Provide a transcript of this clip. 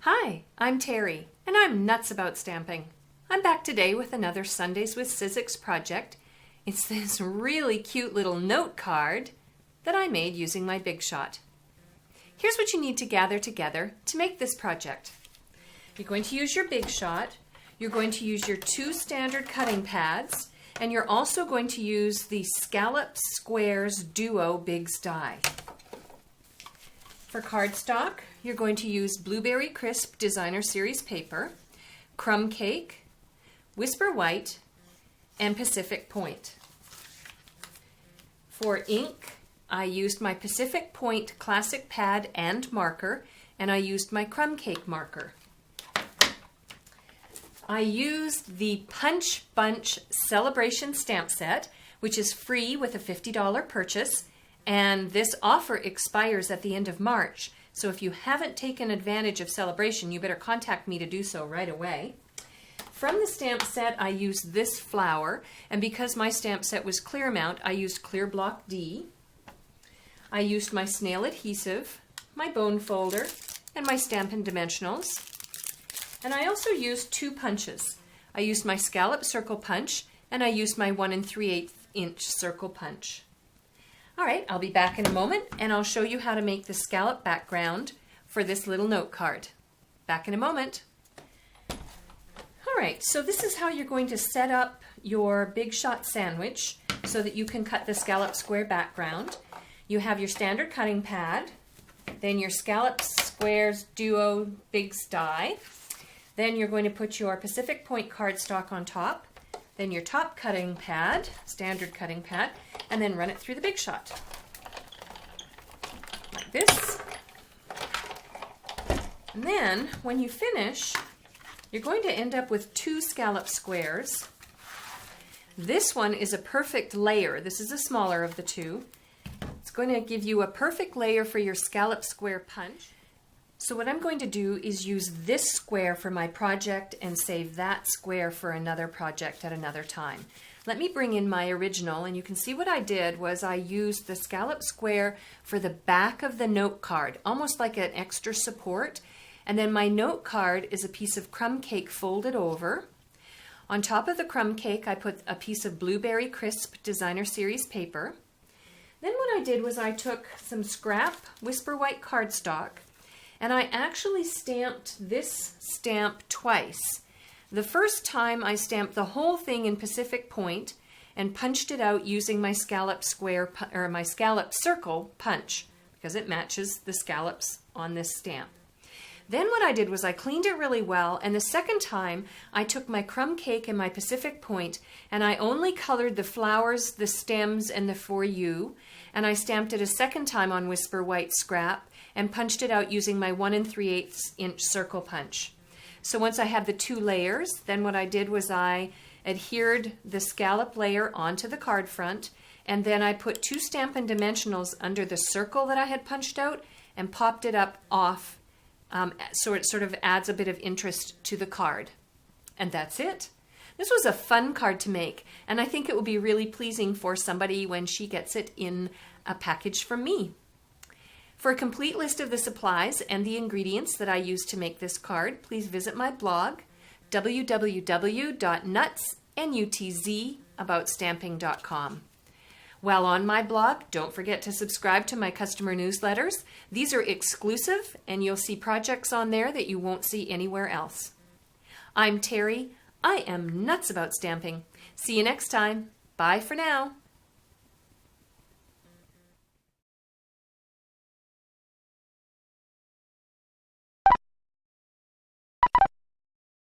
Hi, I'm Terry, and I'm nuts about stamping. I'm back today with another Sundays with Sizzix project. It's this really cute little note card that I made using my Big Shot. Here's what you need to gather together to make this project. You're going to use your Big Shot, you're going to use your 2 standard cutting pads, and you're also going to use the Scallop Squares Duo Bigs die. For cardstock, you're going to use Blueberry Crisp Designer Series paper, Crumb Cake, Whisper White, and Pacific Point. For ink, I used my Pacific Point Classic Pad and marker, and I used my Crumb Cake marker. I used the Punch Bunch Celebration Stamp Set, which is free with a $50 purchase, and this offer expires at the end of March. So if you haven't taken advantage of Celebration, you better contact me to do so right away. From the stamp set, I used this flower, and because my stamp set was clear mount, I used Clear Block D. I used my snail adhesive, my bone folder, and my Stampin' Dimensionals. And I also used 2 punches. I used my Scallop Circle Punch, and I used my 1 3/8 inch Circle Punch. All right, I'll be back in a moment, and I'll show you how to make the scallop background for this little note card. Back in a moment. All right, so this is how you're going to set up your Big Shot sandwich so that you can cut the scallop square background. You have your standard cutting pad, then your Scallop Squares Duo Bigs die. Then you're going to put your Pacific Point cardstock on top, then your top cutting pad, standard cutting pad, and then run it through the Big Shot. Like this. And then, when you finish, you're going to end up with 2 scallop squares. This one is a perfect layer. This is the smaller of the 2. It's going to give you a perfect layer for your scallop square punch. So what I'm going to do is use this square for my project and save that square for another project at another time. Let me bring in my original, and you can see what I did was I used the scallop square for the back of the note card, almost like an extra support. And then my note card is a piece of crumb cake folded over. On top of the crumb cake, I put a piece of Blueberry Crisp Designer Series paper. Then what I did was I took some scrap Whisper White cardstock, and I actually stamped this stamp twice. The first time I stamped the whole thing in Pacific Point and punched it out using my scallop square or my scallop circle punch because it matches the scallops on this stamp. Then what I did was I cleaned it really well, and the second time I took my crumb cake and my Pacific Point and I only colored the flowers, the stems, and the for you, and I stamped it a second time on Whisper White scrap and punched it out using my 1 3/8 inch circle punch. So once I had the 2 layers, then what I did was I adhered the scallop layer onto the card front, and then I put 2 Stampin' Dimensionals under the circle that I had punched out and popped it up off so it sort of adds a bit of interest to the card. And that's it. This was a fun card to make, and I think it will be really pleasing for somebody when she gets it in a package from me. For a complete list of the supplies and the ingredients that I used to make this card, please visit my blog, www.nutzstamping.com. While on my blog, don't forget to subscribe to my customer newsletters. These are exclusive, and you'll see projects on there that you won't see anywhere else. I'm Terry. I am nuts about stamping. See you next time. Bye for now.